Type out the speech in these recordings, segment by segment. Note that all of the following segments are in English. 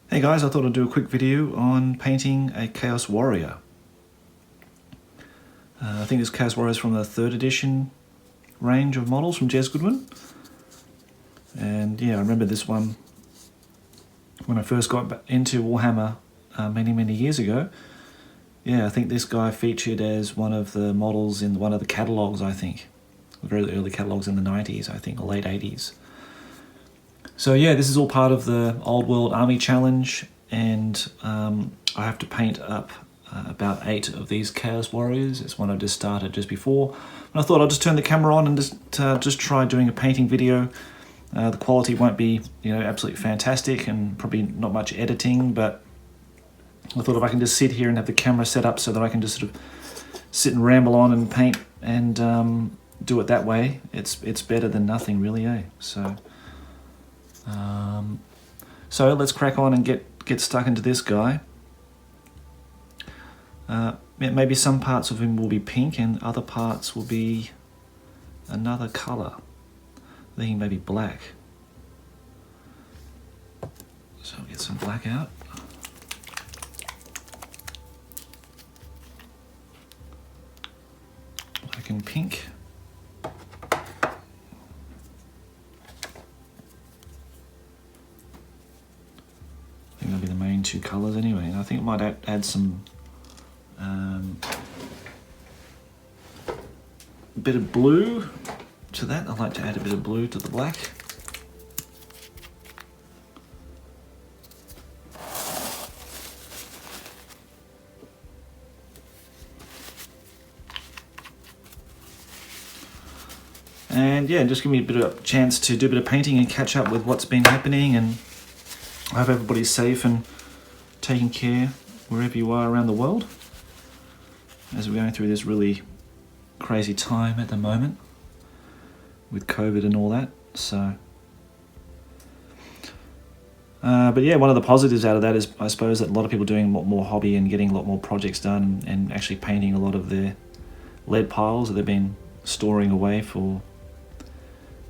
Hey guys, I thought I'd do a quick video on painting a Chaos Warrior. I think this Chaos Warrior is from the 3rd edition range of models from Jez Goodwin. And yeah, I remember this one when I first got into Warhammer many years ago. Yeah, I think this guy featured as one of the models in one of the catalogues, I think. Very early catalogues in the 90s, I think, or late 80s. So yeah, this is all part of the Old World Army Challenge, and I have to paint up about 8 of these Chaos Warriors. It's one I just started just before. And I thought I'd just turn the camera on and just try doing a painting video. The quality won't be, absolutely fantastic, and probably not much editing, but I thought if I can just sit here and have the camera set up so that I can just sort of sit and ramble on and paint and do it that way, it's better than nothing really, eh? So let's crack on and get stuck into this guy. Maybe some parts of him will be pink and other parts will be another colour. I think maybe black. So I'll get some black out. Black and pink. That'll be the main 2 colours anyway, and I think I might add some bit of blue to that. I like to add a bit of blue to the black. And yeah, just give me a bit of a chance to do a bit of painting and catch up with what's been happening, and I hope everybody's safe and taking care wherever you are around the world as we're going through this really crazy time at the moment with COVID and all that. So, but yeah, one of the positives out of that is, I suppose, that a lot of people are doing more hobby and getting a lot more projects done, and actually painting a lot of their lead piles that they've been storing away for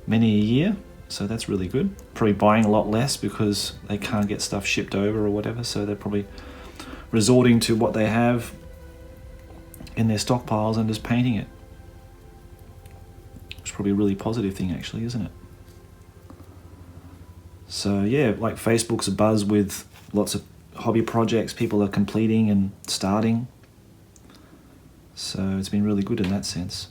many a year. So that's really good. Probably buying a lot less because they can't get stuff shipped over or whatever, so they're probably resorting to what they have in their stockpiles and just painting it. It's probably a really positive thing actually, isn't it? So yeah, like Facebook's abuzz with lots of hobby projects people are completing and starting. So it's been really good in that sense.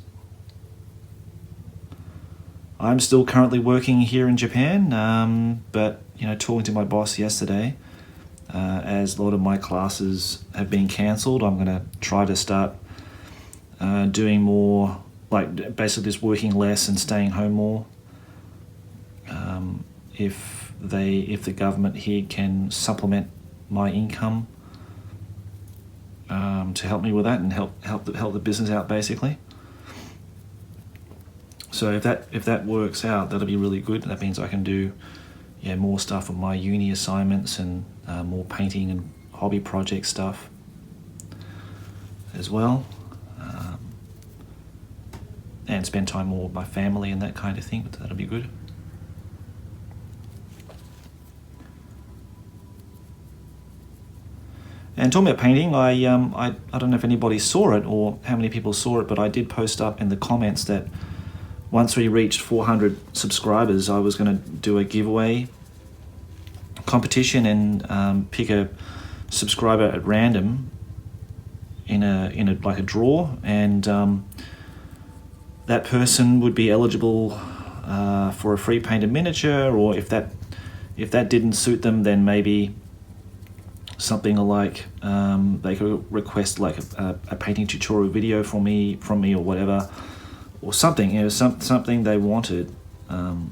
I'm still currently working here in Japan, but talking to my boss yesterday, as a lot of my classes have been cancelled, I'm going to try to start doing more, like basically just working less and staying home more. If the government here can supplement my income to help me with that and help the business out basically. So if that works out, that'll be really good. That means I can do more stuff on my uni assignments and more painting and hobby project stuff as well, and spend time more with my family and that kind of thing. That'll be good. And talking about painting, I don't know if anybody saw it or how many people saw it, but I did post up in the comments that once we reached 400 subscribers, I was going to do a giveaway competition and pick a subscriber at random in a like a draw, and that person would be eligible for a free painted miniature, or if that didn't suit them, then maybe something like they could request like a painting tutorial video from me or whatever. Or something, something they wanted.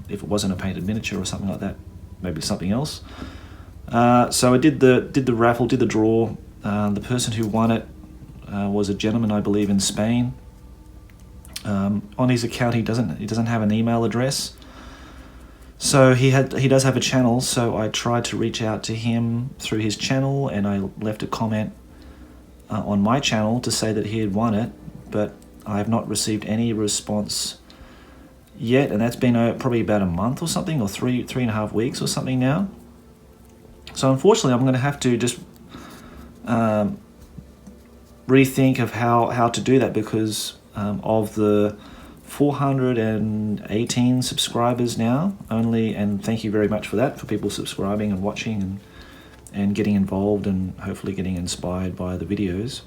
If it wasn't a painted miniature or something like that, maybe something else. So I did the raffle, did the draw. The person who won it was a gentleman, I believe, in Spain. On his account, he doesn't have an email address. So he does have a channel. So I tried to reach out to him through his channel, and I left a comment on my channel to say that he had won it, but I have not received any response yet, and that's been probably about a month or something, or three and a half weeks or something now. So unfortunately, I'm going to have to just rethink of how to do that, because of the 418 subscribers now only, and thank you very much for that, for people subscribing and watching and getting involved and hopefully getting inspired by the videos.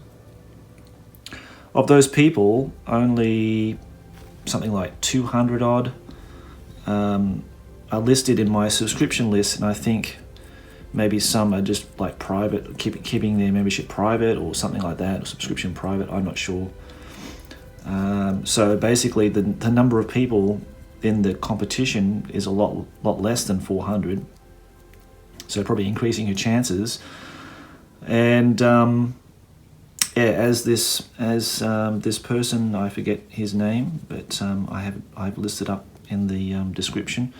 Of those people, only something like 200 odd are listed in my subscription list, and I think maybe some are just like private, keeping their membership private or something like that, or subscription private, I'm not sure. So basically the number of people in the competition is a lot less than 400, so probably increasing your chances. And as this person, I forget his name, but I've listed up in the description.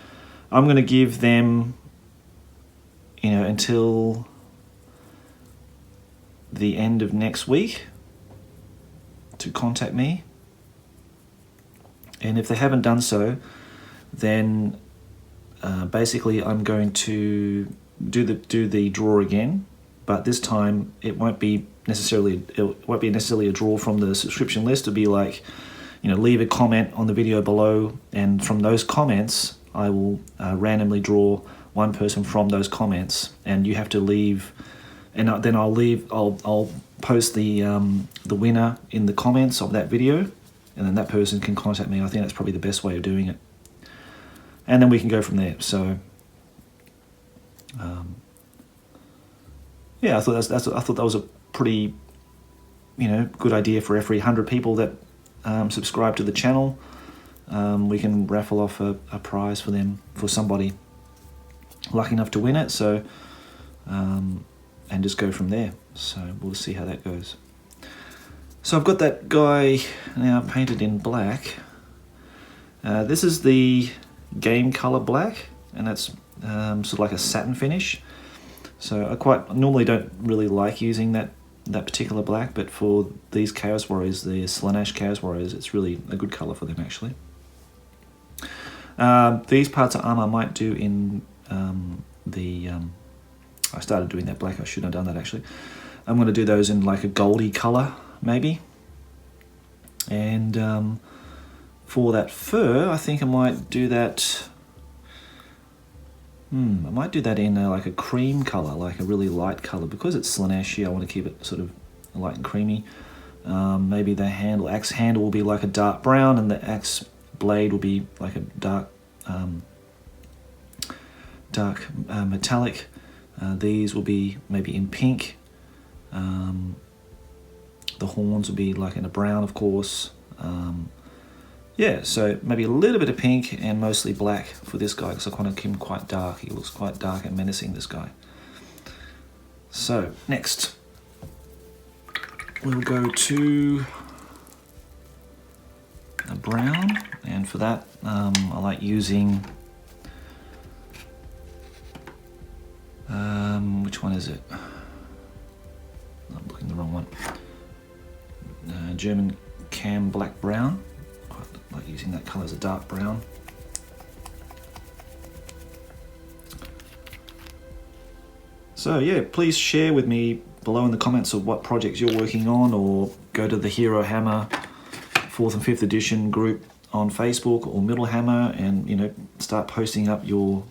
I'm going to give them, until the end of next week to contact me. And if they haven't done so, then basically I'm going to do the draw again, but this time it won't be necessarily a draw from the subscription list. It'll be like, leave a comment on the video below, and from those comments I will randomly draw one person from those comments, and you have to leave, and then I'll post the winner in the comments of that video, and then that person can contact me. I think that's probably the best way of doing it, and then we can go from there. So yeah, I thought that was a pretty good idea. For every 100 people that subscribe to the channel, we can raffle off a prize for them, for somebody lucky enough to win it. So and just go from there. So we'll see how that goes. So I've got that guy now painted in black. This is the game color black, and that's sort of like a satin finish. So I normally don't really like using that particular black, but for these Chaos Warriors, the Slaanesh Chaos Warriors, it's really a good color for them actually. These parts of armor I might do in I started doing that black. I shouldn't have done that actually. I'm going to do those in like a goldy color maybe. And for that fur, I think I might do that. I might do that in like a cream color, like a really light color, because it's Slaanesh. I want to keep it sort of light and creamy. Maybe the axe handle will be like a dark brown, and the axe blade will be like a dark metallic. These will be maybe in pink. The horns will be like in a brown, of course. Yeah, so maybe a little bit of pink and mostly black for this guy, because I want to keep him quite dark. He looks quite dark and menacing, this guy. So next, we'll go to a brown, and for that I like using which one is it? I'm looking at the wrong one. German Cam Black Brown. I like using that colour as a dark brown. So yeah, please share with me below in the comments of what projects you're working on, or go to the Hero Hammer 4th and 5th edition group on Facebook or Middle Hammer, and start posting up your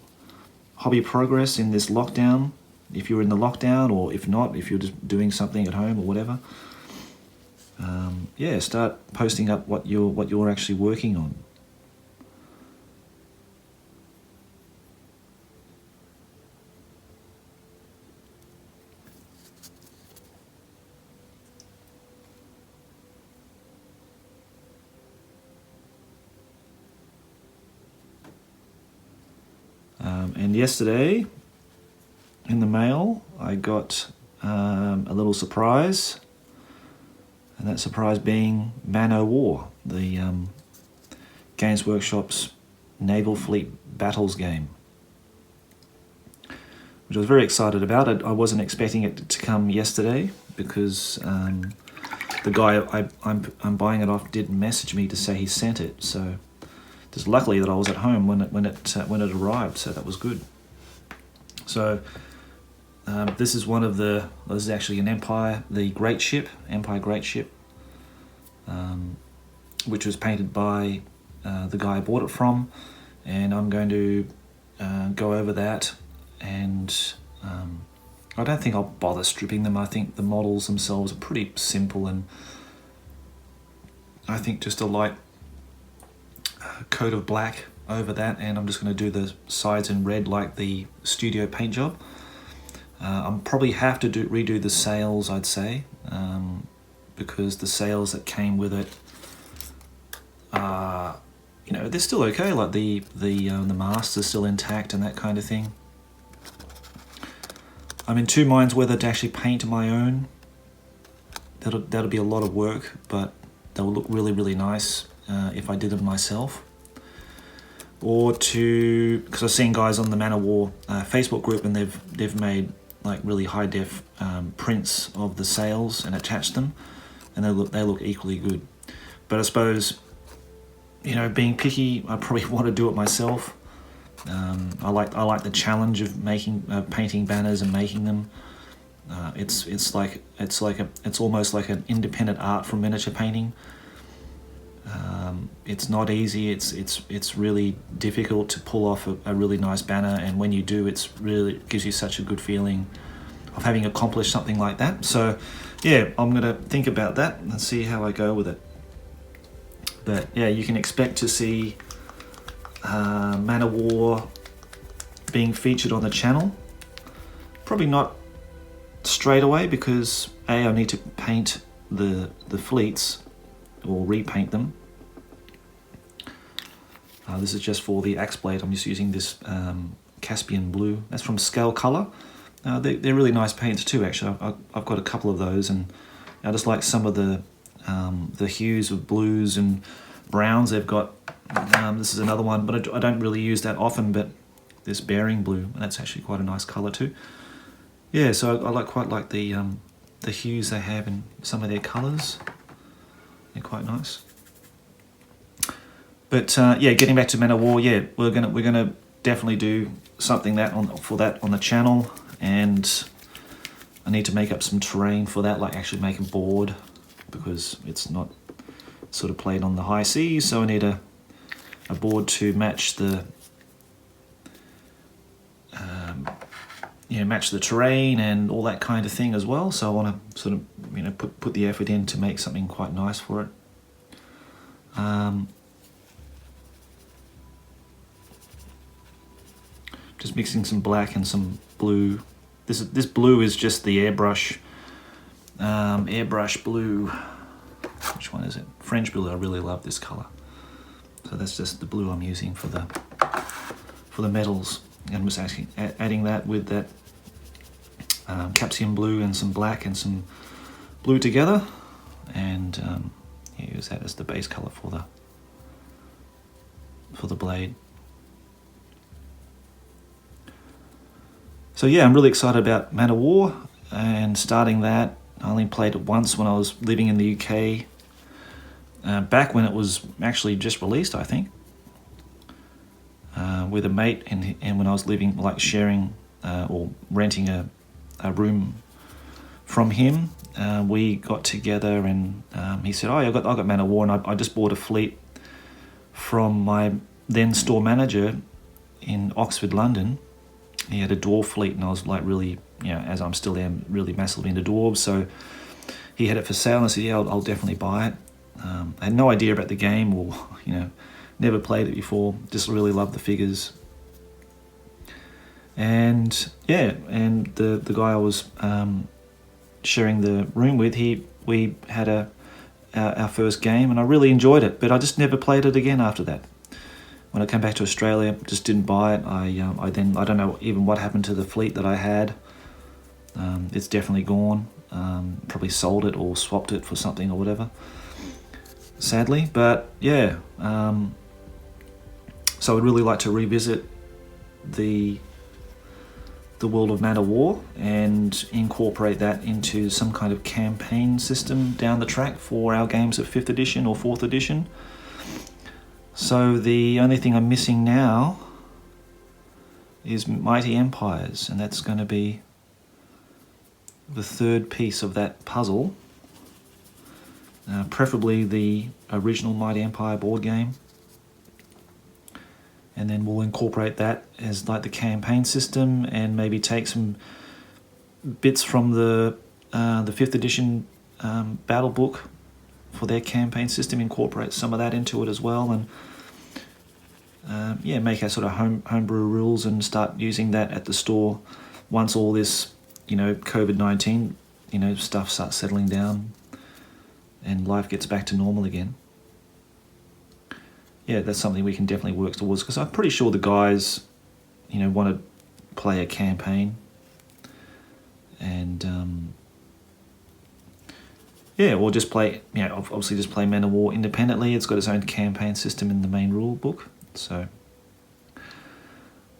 hobby progress in this lockdown, if you're in the lockdown, or if not, if you're just doing something at home or whatever. Yeah, start posting up what you're actually working on. And yesterday in the mail I got a little surprise, and that surprise being Man O' War, the Games Workshop's Naval Fleet Battles game, which I was very excited about. I wasn't expecting it to come yesterday, because the guy I'm buying it off did message me to say he sent it. So just luckily that I was at home when it arrived, so that was good. So This is one of the, this is actually an Empire, the Great Ship, Empire Great Ship, which was painted by the guy I bought it from, and I'm going to go over that, and I don't think I'll bother stripping them. I think the models themselves are pretty simple, and I think just a light coat of black over that, and I'm just going to do the sides in red like the studio paint job. I'll probably have to redo the sails, I'd say, because the sails that came with it are, you know, they're still okay. Like the mast is still intact and that kind of thing. I'm in two minds whether to actually paint my own. That'll be a lot of work, but they'll look really, really nice if I did them myself. Or to, because I've seen guys on the Man of War Facebook group, and they've made like really high def prints of the sails and attached them, and they look equally good. But I suppose, you know, being picky, I probably want to do it myself. I like the challenge of painting banners and making them. It's almost like an independent art from miniature painting. It's not easy. It's really difficult to pull off a really nice banner, and when you do, it gives you such a good feeling of having accomplished something like that. So yeah, I'm gonna think about that and see how I go with it. But yeah, you can expect to see Man of War being featured on the channel. Probably not straight away, because I need to paint the fleets, or repaint them. This is just for the axe blade. I'm just using this Caspian blue. That's from Scale Color. They're really nice paints too, actually. I've got a couple of those, and I just like some of the hues of blues and browns they've got. This is another one, but I don't really use that often, but this bearing blue, and that's actually quite a nice color too. Yeah, so I quite like the hues they have in some of their colors. They're quite nice. But yeah, getting back to Man of War, yeah, we're gonna definitely do something for that on the channel, and I need to make up some terrain for that, like actually make a board, because it's not sort of played on the high seas, so I need a board to match the match the terrain and all that kind of thing as well. So I want to sort of put the effort in to make something quite nice for it. Just mixing some black and some blue. This blue is just the airbrush blue. Which one is it? French blue. I really love this color. So that's just the blue I'm using for the metals. And I'm just actually adding that with that Capsium blue and some black and some blue together, and use that as the base color for the blade. So yeah, I'm really excited about Man of War and starting that. I only played it once when I was living in the UK, back when it was actually just released, I think, with a mate, and when I was living, like sharing or renting a room from him, we got together, and he said, "Oh, I got Man of War," and I just bought a fleet from my then store manager in Oxford, London. He had a dwarf fleet, and I was like really, as I'm still am, really massively into dwarves. So he had it for sale, and I said, "Yeah, I'll definitely buy it." I had no idea about the game, or never played it before. Just really loved the figures. And yeah, and the guy I was sharing the room with, we had our first game, and I really enjoyed it, but I just never played it again after that. When I came back to Australia, just didn't buy it. I don't know even what happened to the fleet that I had. It's definitely gone. Probably sold it or swapped it for something or whatever, sadly. But yeah, so I'd really like to revisit the world of Man of War and incorporate that into some kind of campaign system down the track for our games of 5th edition or 4th edition. So the only thing I'm missing now is Mighty Empires, and that's going to be the third piece of that puzzle, preferably the original Mighty Empire board game, and then we'll incorporate that as like the campaign system, and maybe take some bits from the 5th edition battle book for their campaign system, incorporate some of that into it as well, and make our sort of homebrew rules and start using that at the store once all this, COVID-19, stuff starts settling down and life gets back to normal again. Yeah, that's something we can definitely work towards, because I'm pretty sure the guys, want to play a campaign, and we'll just play, obviously just play Men of War independently. It's got its own campaign system in the main rule book. So,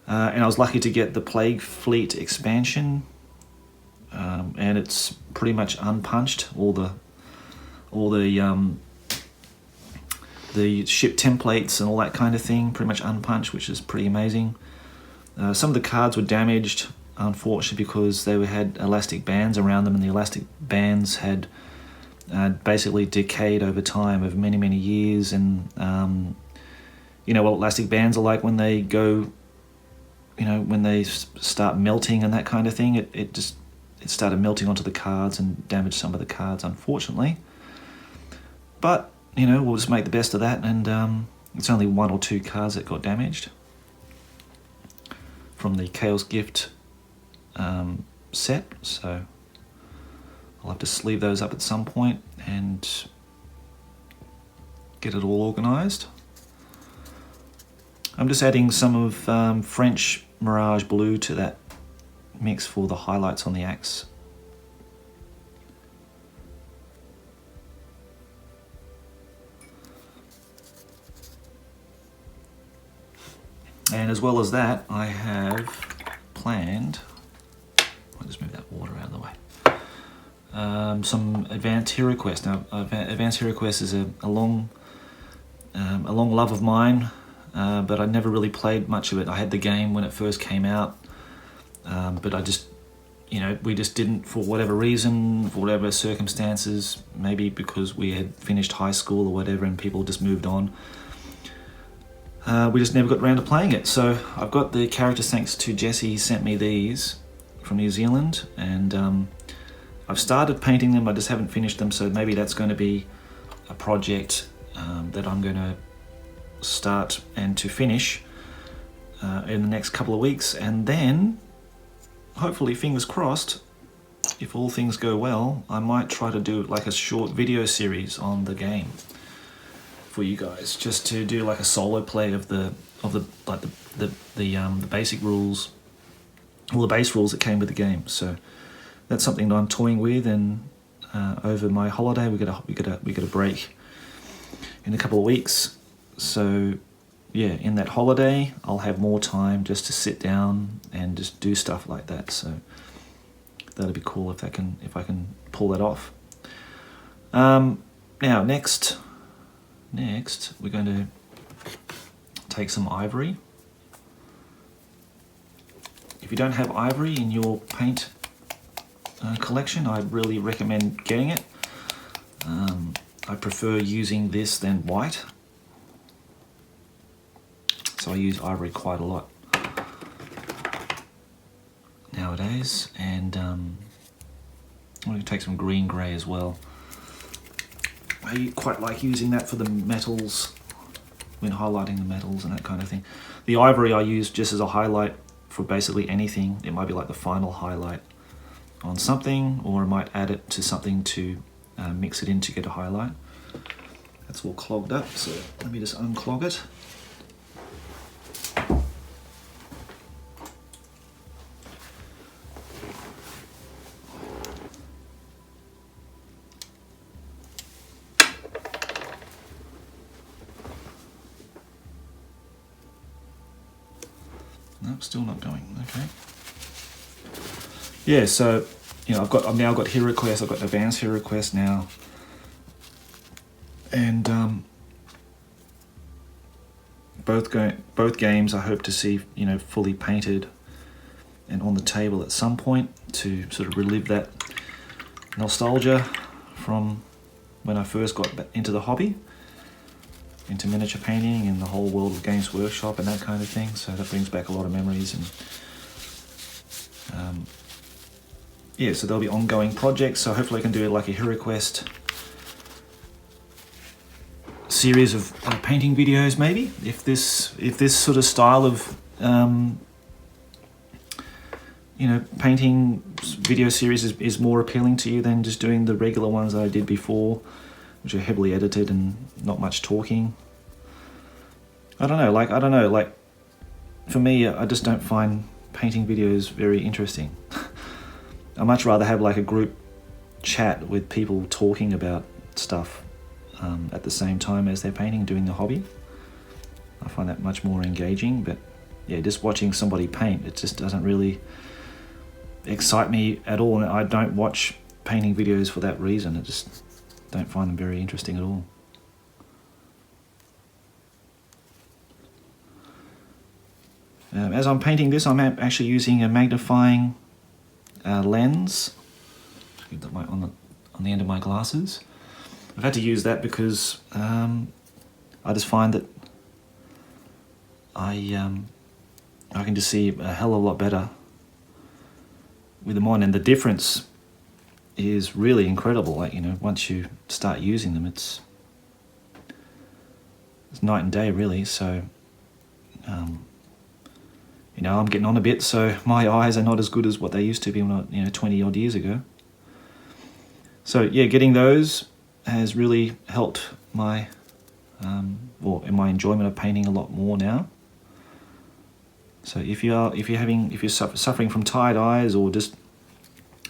and I was lucky to get the Plague Fleet expansion, and it's pretty much unpunched. All the ship templates and all that kind of thing, pretty much unpunched, which is pretty amazing. Some of the cards were damaged, unfortunately, because they had elastic bands around them, and the elastic bands had basically decayed over time, over many, many years. And you know what elastic bands are like when they go, when they start melting and that kind of thing. It started melting onto the cards and damaged some of the cards, unfortunately. But we'll just make the best of that, and it's only 1 or 2 cards that got damaged from the Chaos Gift set, so I'll have to sleeve those up at some point and get it all organised. I'm just adding some of French Mirage Blue to that mix for the highlights on the axe. And as well as that, I have planned, I'll just move that water out of the way, some Advanced HeroQuest. Now, Advanced HeroQuest is a long love of mine, but I never really played much of it. I had the game when it first came out, but I just, we just didn't, for whatever reason, for whatever circumstances, maybe because we had finished high school or whatever and people just moved on. We just never got around to playing it. So I've got the characters thanks to Jesse. He sent me these from New Zealand, and I've started painting them. I just haven't finished them, so maybe that's going to be a project that I'm going to start and to finish in the next couple of weeks, and then hopefully, fingers crossed, if all things go well, I might try to do like a short video series on the game for you guys, just to do like a solo play of the basic rules, all the base rules that came with the game. So that's something that I'm toying with, and over my holiday we got a break in a couple of weeks. So yeah, in that holiday I'll have more time just to sit down and just do stuff like that. So that'll be cool if I can pull that off. Now next we're going to take some ivory. If you don't have ivory in your paint collection, I really recommend getting it. I prefer using this than white, so I use ivory quite a lot nowadays. And I'm going to take some green grey as well. I quite like using that for the metals, when highlighting the metals and that kind of thing. The ivory I use just as a highlight for basically anything. It might be like the final highlight on something, or I might add it to something to mix it in to get a highlight. That's all clogged up, so let me just unclog it. Nope, still not going. Okay. Yeah, so I've now got HeroQuest. I've got Advanced HeroQuest now, and both games I hope to see fully painted and on the table at some point to sort of relive that nostalgia from when I first got into the hobby, into miniature painting and the whole world of Games Workshop and that kind of thing. So that brings back a lot of memories. And yeah, so there'll be ongoing projects. So hopefully I can do like a HeroQuest series of painting videos, maybe, if this sort of style of painting video series is more appealing to you than just doing the regular ones that I did before, which are heavily edited and not much talking. I don't know, like for me, I just don't find painting videos very interesting. I much rather have like a group chat with people talking about stuff at the same time as they're painting, doing the hobby. I find that much more engaging. But yeah, just watching somebody paint, it just doesn't really excite me at all, and I don't watch painting videos for that reason. I just don't find them very interesting at all. As I'm painting this, I'm actually using a magnifying lens on the end of my glasses. I've had to use that because I just find that I can just see a hell of a lot better with them on, and the difference is really incredible. Like, once you start using them, it's night and day, really. So I'm getting on a bit, so my eyes are not as good as what they used to be when 20 odd years ago. So yeah, getting those has really helped my in my enjoyment of painting a lot more now. So if you're suffering from tired eyes, or just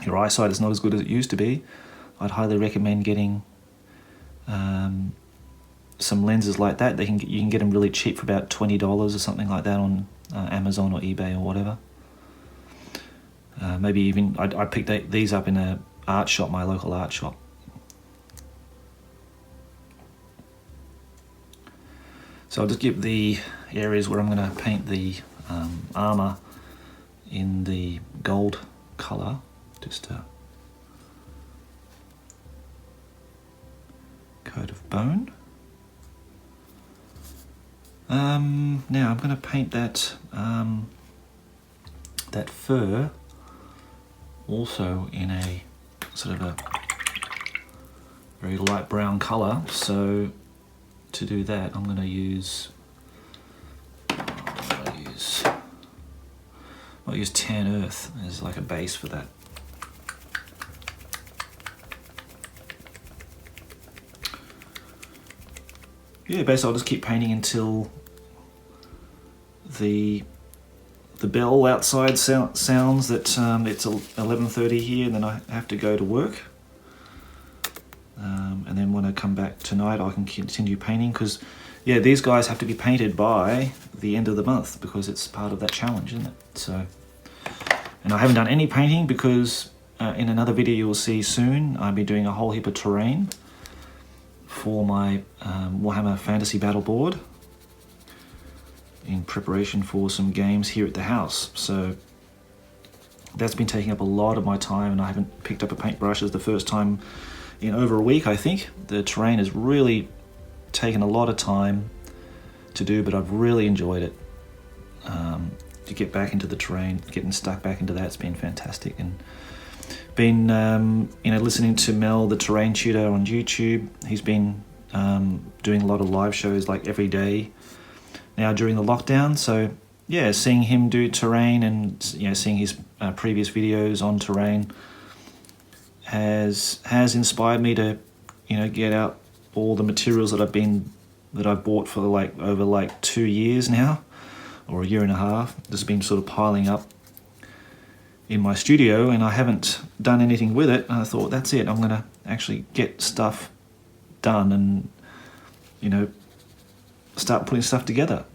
your eyesight is not as good as it used to be, I'd highly recommend getting some lenses like that. You can get them really cheap for about $20 or something like that on Amazon or eBay or whatever. Maybe even I picked these up in a art shop, my local art shop. So I'll just give the areas where I'm going to paint the armor in the gold color, just a coat of bone. Now I'm going to paint that that fur also in a sort of a very light brown color. So to do that, I'm going to use I'll use tan earth as like a base for that. Yeah, basically I'll just keep painting until the bell outside sounds that it's 11:30 here, and then I have to go to work. And then when I come back tonight, I can continue painting, because yeah, these guys have to be painted by the end of the month because it's part of that challenge, isn't it? So, and I haven't done any painting because in another video you'll see soon, I'll be doing a whole heap of terrain for my Warhammer Fantasy Battle board in preparation for some games here at the house. So that's been taking up a lot of my time, and I haven't picked up a paintbrush as the first time in over a week, I think. The terrain has really taken a lot of time to do, but I've really enjoyed it. To get back into the terrain, getting stuck back into that's been fantastic. And been listening to Mel, the terrain tutor, on YouTube. He's been doing a lot of live shows like every day now during the lockdown. So yeah, seeing him do terrain and seeing his previous videos on terrain has inspired me to get out all the materials that I've bought for over 2 years now, or a year and a half. This has been sort of piling up in my studio, and I haven't done anything with it. And I thought, that's it, I'm gonna actually get stuff done and start putting stuff together.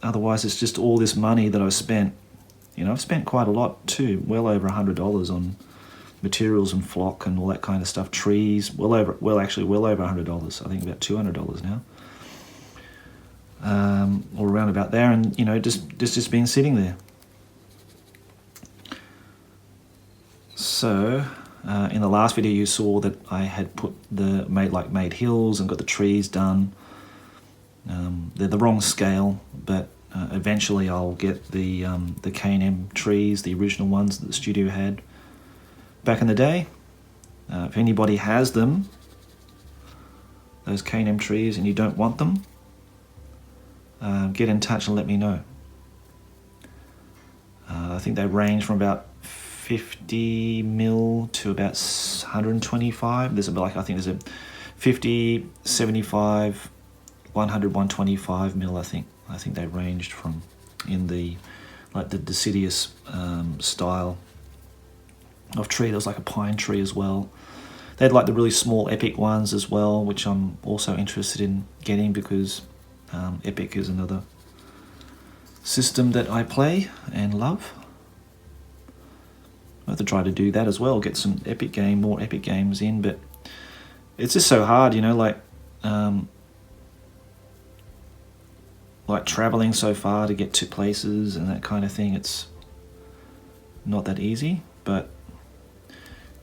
Otherwise it's just all this money that I've spent. I've spent quite a lot too, well over $100 on materials and flock and all that kind of stuff, trees, well over $100, I think about $200 now, or around about there, and just been sitting there. So in the last video you saw that I had put made hills and got the trees done. They're the wrong scale, but eventually I'll get the K&M trees, the original ones that the studio had back in the day. If anybody has them, those K&M trees, and you don't want them, get in touch and let me know. I think they range from about 50 mil to about 125. There's I think there's a 50, 75, 100, 125 mil. I think they ranged from in the deciduous style of tree. There was like a pine tree as well. They had like the really small epic ones as well, which I'm also interested in getting because epic is another system that I play and love. I have to try to do that as well, get some more epic games in, but it's just so hard, you know, like traveling so far to get to places and that kind of thing. It's not that easy, but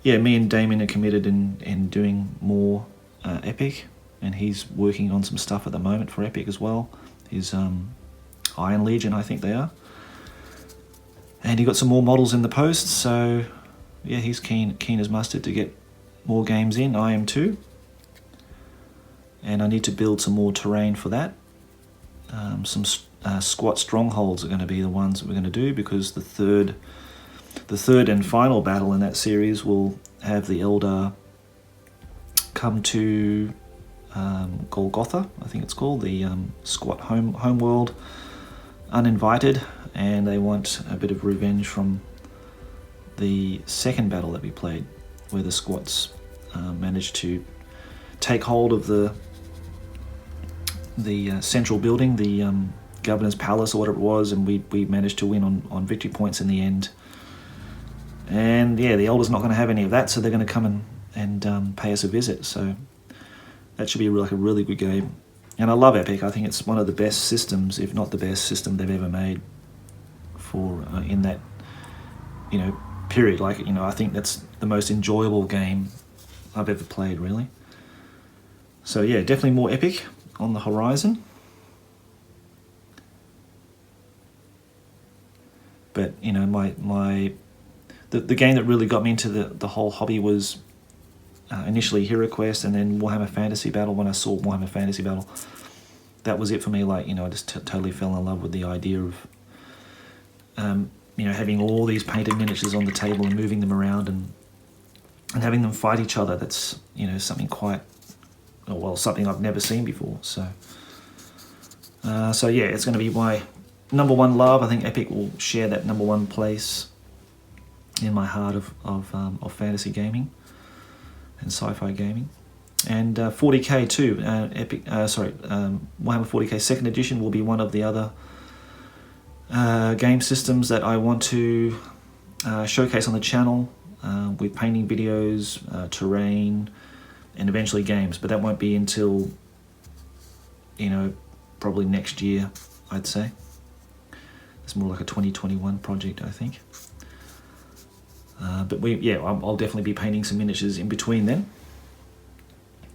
yeah, me and Damien are committed in doing more epic, and he's working on some stuff at the moment for epic as well. His Iron Legion, I think they are. And he got some more models in the post, so yeah, he's keen as mustard to get more games in. I am too. And I need to build some more terrain for that. Some squat strongholds are going to be the ones that we're going to do, because the third and final battle in that series will have the Eldar come to Golgotha, I think it's called, the squat homeworld, uninvited, and they want a bit of revenge from the second battle that we played, where the squats managed to take hold of the central building, the governor's palace or whatever it was, and we managed to win on victory points in the end. And yeah, the Elders not going to have any of that, so they're going to come and pay us a visit. So that should be a really good game. And I love Epic. I think it's one of the best systems, if not the best system they've ever made for in that, you know, period. Like, you know, I think that's the most enjoyable game I've ever played, really. So yeah, definitely more Epic on the horizon. But you know, the game that really got me into the whole hobby was initially HeroQuest, and then Warhammer Fantasy Battle. When I saw Warhammer Fantasy Battle, that was it for me. Like, you know, I just totally fell in love with the idea of you know, having all these painted miniatures on the table and moving them around and having them fight each other. That's, you know, something something I've never seen before. So yeah, it's going to be my number one love. I think Epic will share that number one place in my heart of fantasy gaming and sci-fi gaming. And 40k too. Warhammer 40k Second Edition will be one of the other game systems that I want to showcase on the channel, with painting videos, terrain, and eventually games. But that won't be until, you know, probably next year, I'd say. It's more like a 2021 project, I think. But I'll definitely be painting some miniatures in between then.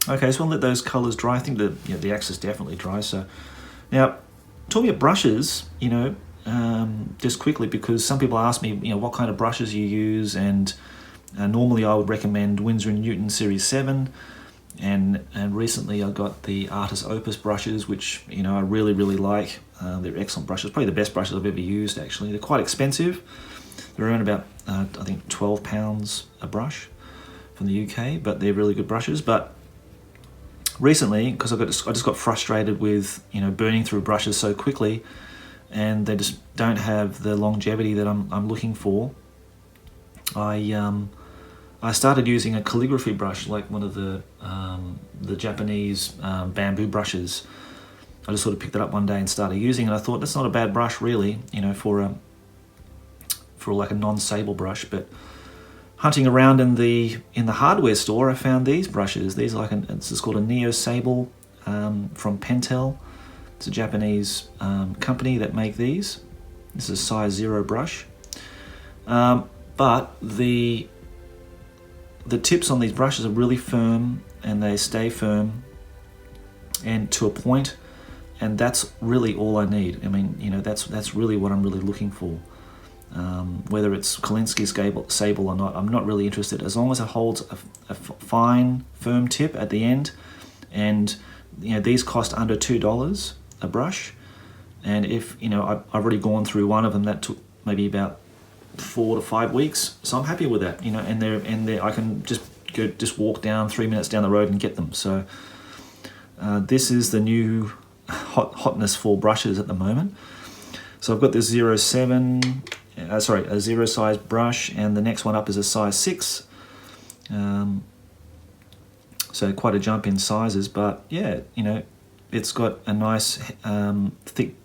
Okay, so we'll let those colours dry. I think the axis definitely dries. So now, talking about brushes, you know, just quickly, because some people ask me, you know, what kind of brushes you use, and normally I would recommend Winsor & Newton Series 7, and recently I got the Artis Opus brushes, which, you know, I really like. They're excellent brushes, probably the best brushes I've ever used, actually. They're quite expensive. They're around about, I think, £12 a brush from the UK, but they're really good brushes. But recently, because I just got frustrated with, you know, burning through brushes so quickly, and they just don't have the longevity that I'm looking for, I started using a calligraphy brush, like one of the Japanese bamboo brushes. I just sort of picked it up one day and started using it. I thought, that's not a bad brush, really, you know, for like a non-sable brush. But hunting around in the hardware store, I found these brushes. These are it's called a Neo Sable from Pentel. It's a Japanese company that make these. This is a size 0 brush. But the the tips on these brushes are really firm, and they stay firm and to a point, and that's really all I need. I mean, you know, that's really what I'm really looking for. Whether it's Kolinsky sable or not, I'm not really interested. As long as it holds a fine, firm tip at the end, and you know, these cost under $2 a brush. And if, you know, I've already gone through one of them that took maybe about 4 to 5 weeks, so I'm happy with that. You know, and they're I can just walk down 3 minutes down the road and get them. So this is the new hotness for brushes at the moment. So I've got this a 0 size brush, and the next one up is a size 6. So quite a jump in sizes, but yeah, you know, it's got a nice thick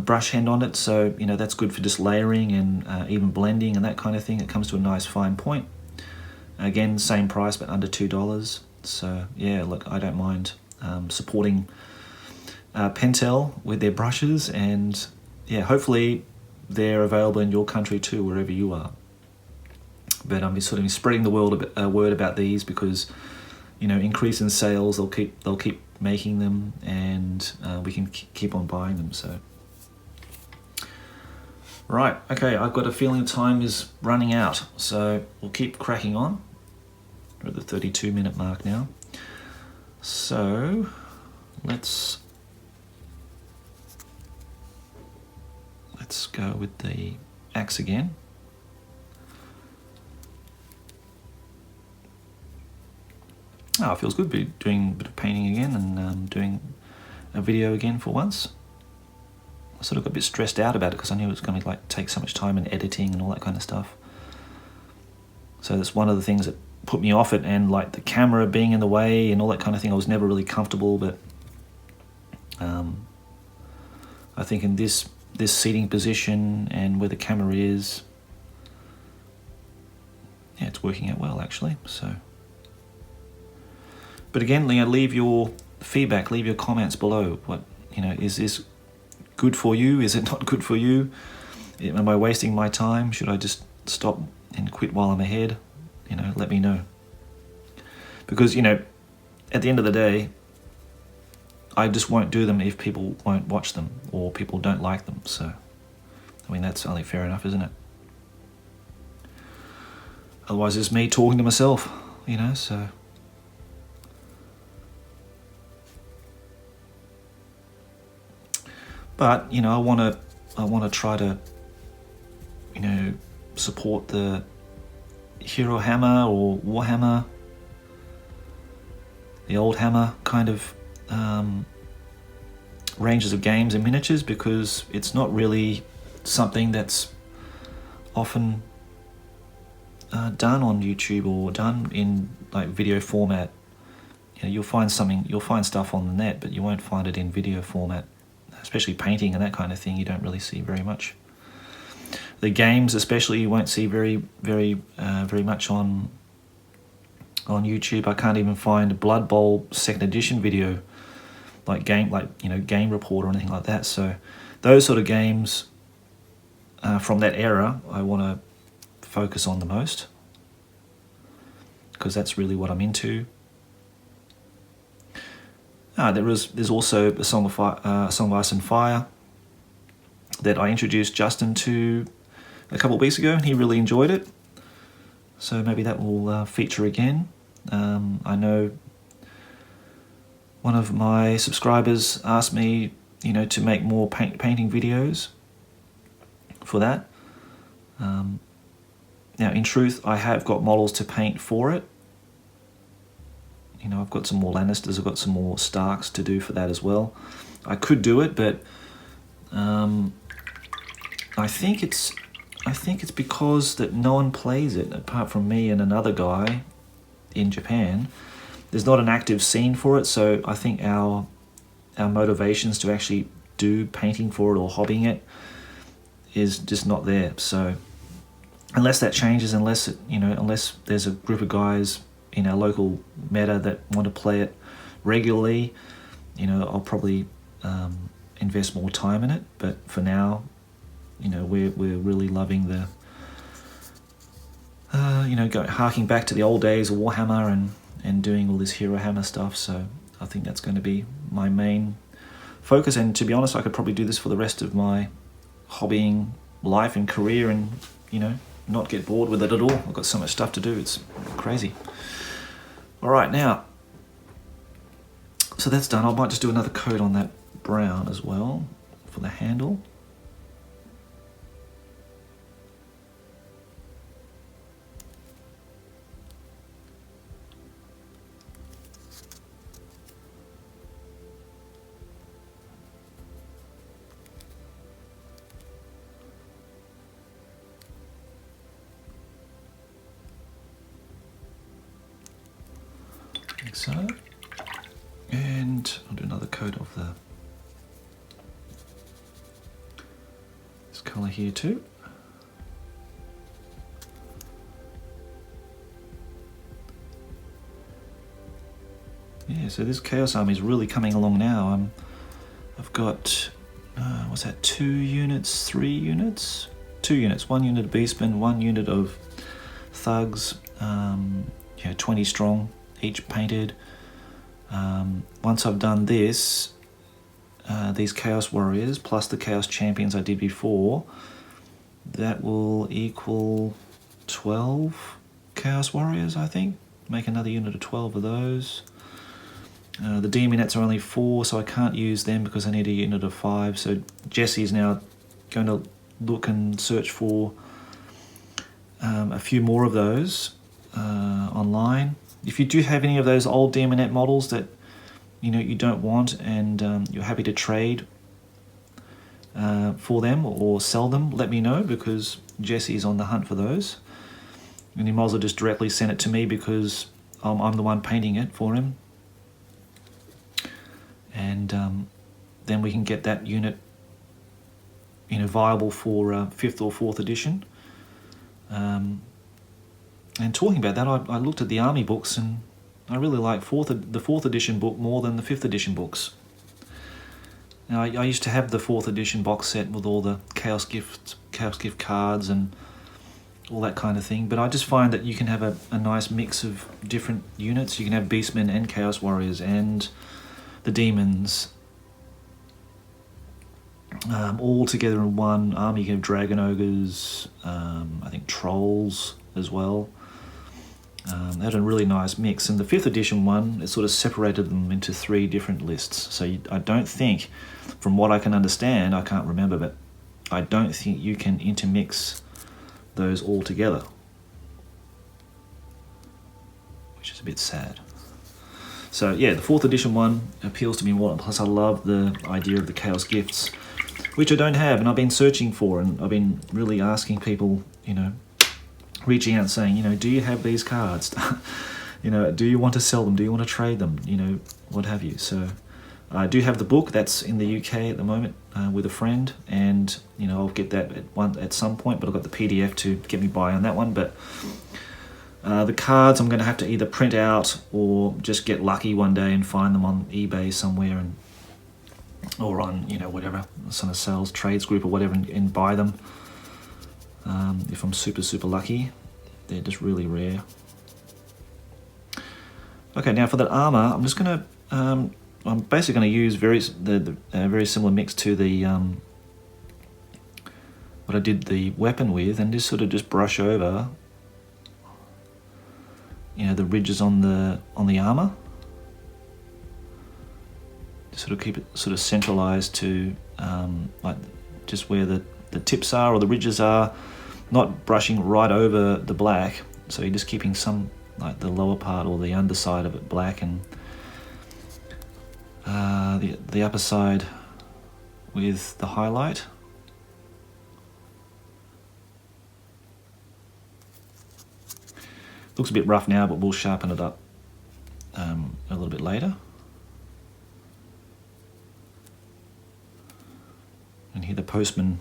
brush hand on it, so you know, that's good for just layering and even blending and that kind of thing. It comes to a nice fine point. Again, same price, but under $2. So yeah, look, I don't mind supporting Pentel with their brushes, and yeah, hopefully they're available in your country too, wherever you are. But I'm sort of spreading the word about these, because you know, increase in sales, they'll keep making them, and we can keep on buying them. So right, okay, I've got a feeling time is running out, so we'll keep cracking on. We're at the 32-minute mark now, so let's go with the axe again. Oh, it feels good to be doing a bit of painting again, and doing a video again for once. I sort of got a bit stressed out about it because I knew it was going to like take so much time in editing and all that kind of stuff. So that's one of the things that put me off it, and like the camera being in the way and all that kind of thing. I was never really comfortable, but I think in this seating position and where the camera is, yeah, it's working out well actually. So. But again, you know, leave your feedback, leave your comments below. What, you know, is this good for you? Is it not good for you? Am I wasting my time? Should I just stop and quit while I'm ahead? You know, let me know. Because, you know, at the end of the day, I just won't do them if people won't watch them or people don't like them. So, I mean, that's only fair enough, isn't it? Otherwise, it's me talking to myself, you know, so. But you know, I want to try to, you know, support the Hero Hammer or Warhammer, the old Hammer kind of ranges of games and miniatures, because it's not really something that's often done on YouTube or done in like video format. You know, you'll find stuff on the net, but you won't find it in video format. Especially painting and that kind of thing, you don't really see very much. The games, especially, you won't see very much on YouTube. I can't even find a Blood Bowl 2nd edition video, Game Report or anything like that. So, those sort of games from that era, I want to focus on the most, because that's really what I'm into. There's also a Song of Ice and Fire that I introduced Justin to a couple of weeks ago, and he really enjoyed it. So maybe that will feature again. I know one of my subscribers asked me, you know, to make more painting videos for that. Now, in truth, I have got models to paint for it. You know, I've got some more Lannisters, I've got some more Starks to do for that as well. I could do it, but I think it's because that no one plays it apart from me and another guy in Japan. There's not an active scene for it, so I think our motivations to actually do painting for it or hobbying it is just not there. So unless that changes, unless there's a group of guys in our local meta that want to play it regularly, you know, I'll probably invest more time in it. But for now, you know, we're really loving you know, harking back to the old days of Warhammer and doing all this Hero Hammer stuff. So I think that's going to be my main focus. And to be honest, I could probably do this for the rest of my hobbying life and career, and you know, not get bored with it at all. I've got so much stuff to do, it's crazy. All right, now, so that's done. I might just do another coat on that brown as well for the handle. Like so. And I'll do another coat of this colour here too. Yeah, so this Chaos Army is really coming along now. I've got, what's that, 2 units, 3 units? 2 units, 1 unit of Beastmen, 1 unit of Thugs, yeah, 20 strong, each painted. Once I've done this, these Chaos Warriors, plus the Chaos Champions I did before, that will equal 12 Chaos Warriors, I think. Make another unit of 12 of those. The Demonettes are only 4, so I can't use them because I need a unit of 5. So Jesse is now going to look and search for a few more of those online. If you do have any of those old Demonette models that you know you don't want and you're happy to trade for them or sell them, let me know, because Jesse is on the hunt for those. And he might as well just directly send it to me because I'm the one painting it for him. And then we can get that unit, you know, viable for 5th or 4th edition. And talking about that, I looked at the army books and I really like the 4th edition book more than the 5th edition books. Now, I used to have the 4th edition box set with all the Chaos Gift cards and all that kind of thing, but I just find that you can have a nice mix of different units. You can have Beastmen and Chaos Warriors and the Demons all together in one army. You can have Dragon Ogres, I think Trolls as well. They had a really nice mix, and the 5th edition one, it sort of separated them into 3 different lists. So I don't think, from what I can understand, I can't remember, but I don't think you can intermix those all together, which is a bit sad. So yeah, the 4th edition one appeals to me more, plus I love the idea of the Chaos Gifts, which I don't have, and I've been searching for, and I've been really asking people, you know, reaching out saying, you know, do you have these cards? You know, do you want to sell them? Do you want to trade them? You know, what have you? So I do have the book that's in the UK at the moment with a friend, and you know, I'll get that at some point, but I've got the PDF to get me by on that one. But the cards I'm going to have to either print out or just get lucky one day and find them on eBay somewhere, or on, you know, whatever, some of sales trades group or whatever, and buy them. If I'm super lucky. They're just really rare. Okay, now for that armor, I'm just gonna I'm basically going to use very similar mix to the what I did the weapon with, and just sort of just brush over, you know, the ridges on the armor. Just sort of keep it sort of centralized to like just where the tips are or the ridges are, not brushing right over the black. So you're just keeping some, like the lower part or the underside of it black, and the upper side with the highlight. Looks a bit rough now, but we'll sharpen it up a little bit later. And hear the postman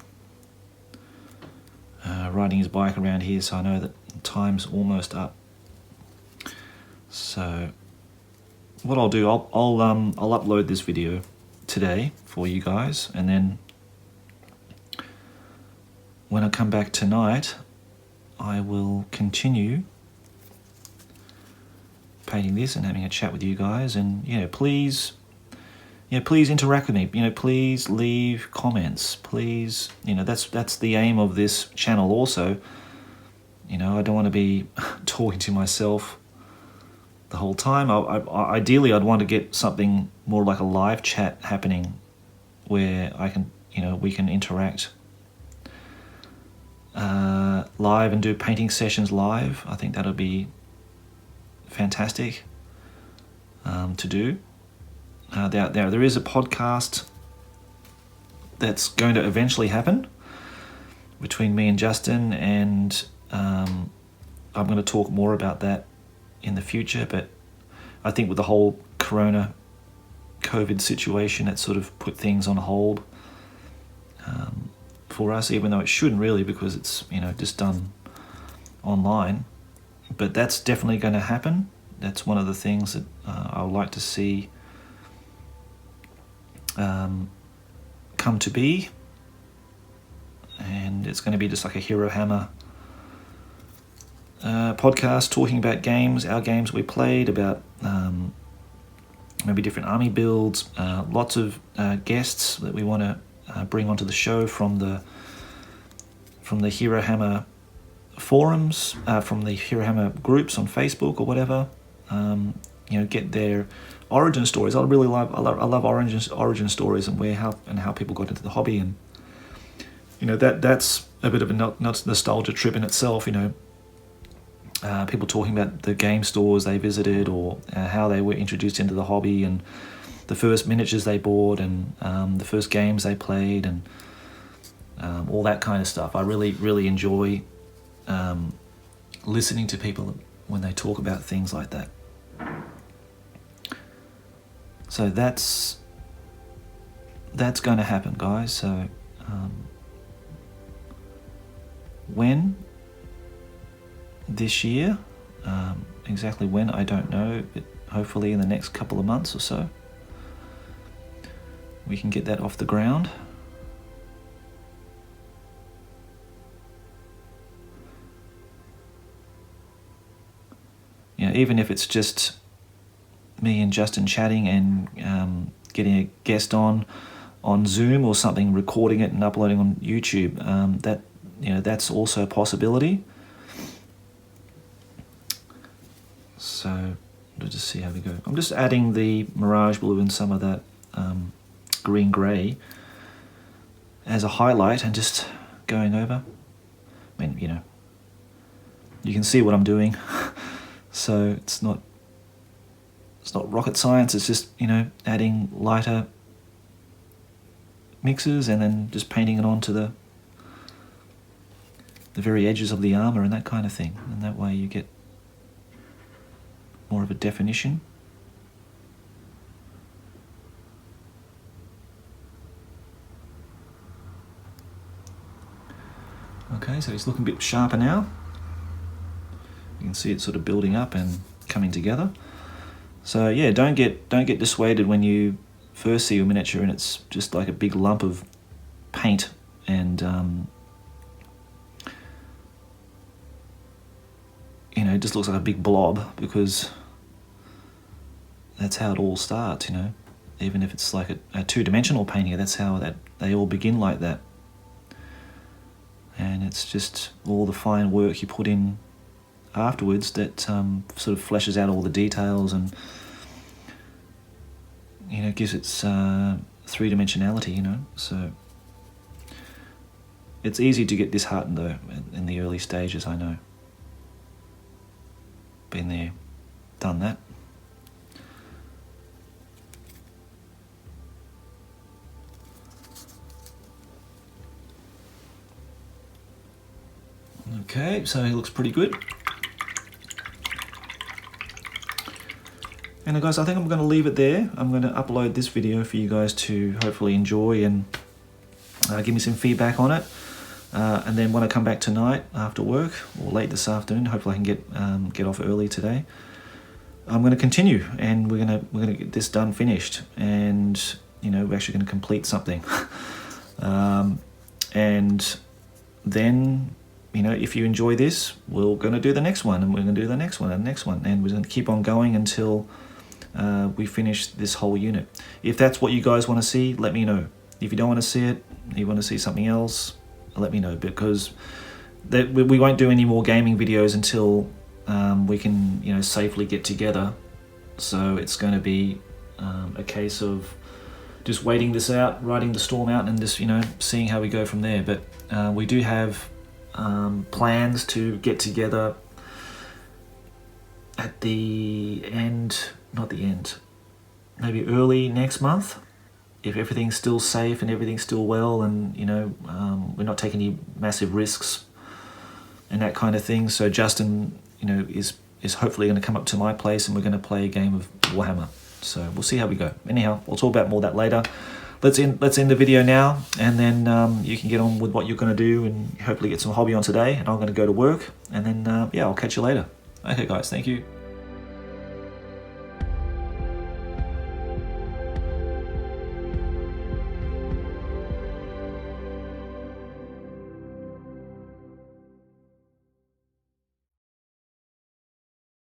riding his bike around here, so I know that time's almost up. So what I'll do, I'll upload this video today for you guys, and then when I come back tonight, I will continue painting this and having a chat with you guys. And please interact with me. Please leave comments. Please, that's the aim of this channel also. I don't want to be talking to myself the whole time. Ideally, I'd want to get something more like a live chat happening where I can, we can interact live and do painting sessions live. I think that'll be fantastic to do. There is a podcast that's going to eventually happen between me and Justin, and I'm going to talk more about that in the future. But I think with the whole COVID situation, it sort of put things on hold for us, even though it shouldn't really, because it's just done online. But that's definitely going to happen. That's one of the things that I would like to see come to be, and it's going to be just like a Hero Hammer podcast talking about games, our games we played, about maybe different army builds, lots of guests that we want to bring onto the show from the Hero Hammer forums, from the Hero Hammer groups on Facebook or whatever. Get their origin stories. I love origin stories and how people got into the hobby, and that's a bit of a nostalgia trip in itself. People talking about the game stores they visited, or how they were introduced into the hobby, and the first miniatures they bought, and the first games they played, and all that kind of stuff. I really, really enjoy listening to people when they talk about things like that. So that's going to happen, guys. So when this year, exactly when, I don't know, but hopefully in the next couple of months or so, we can get that off the ground. Even if it's just me and Justin chatting and getting a guest on Zoom or something, recording it and uploading on YouTube, that's also a possibility. So let's just see how we go. I'm just adding the Mirage Blue and some of that green grey as a highlight and just going over. I mean, you can see what I'm doing. So it's not rocket science. It's just, adding lighter mixes and then just painting it onto the very edges of the armor and that kind of thing. And that way you get more of a definition. Okay, so it's looking a bit sharper now. You can see it sort of building up and coming together. So yeah, don't get dissuaded when you first see your miniature and it's just like a big lump of paint, and it just looks like a big blob, because that's how it all starts. Even if it's like a two-dimensional painting, that's how they all begin like that. And it's just all the fine work you put in afterwards that sort of fleshes out all the details and gives it three-dimensionality. So it's easy to get disheartened though in the early stages. I know, been there, done that. Okay, so he looks pretty good. And guys, I think I'm going to leave it there. I'm going to upload this video for you guys to hopefully enjoy and give me some feedback on it. And then when I come back tonight after work, or late this afternoon, hopefully I can get off early today, I'm going to continue, and we're going to get this done, finished, and we're actually going to complete something. And then you know, if you enjoy this, we're going to do the next one, and we're going to do the next one and the next one, and we're going to keep on going until we finish this whole unit. If that's what you guys want to see, let me know. If you don't want to see it, you want to see something else, let me know, because we won't do any more gaming videos until we can, you know, safely get together. So it's going to be a case of just waiting this out, riding the storm out, and just, you know, seeing how we go from there. But we do have plans to get together at the end, not the end, maybe early next month, if everything's still safe and everything's still well, and, you know, we're not taking any massive risks and that kind of thing. So Justin, you know, is hopefully going to come up to my place, and we're going to play a game of Warhammer. So we'll see how we go. Anyhow, we'll talk about more of that later. Let's end the video now, and then you can get on with what you're going to do, and hopefully get some hobby on today. And I'm going to go to work, and then yeah, I'll catch you later. Okay, guys, thank you.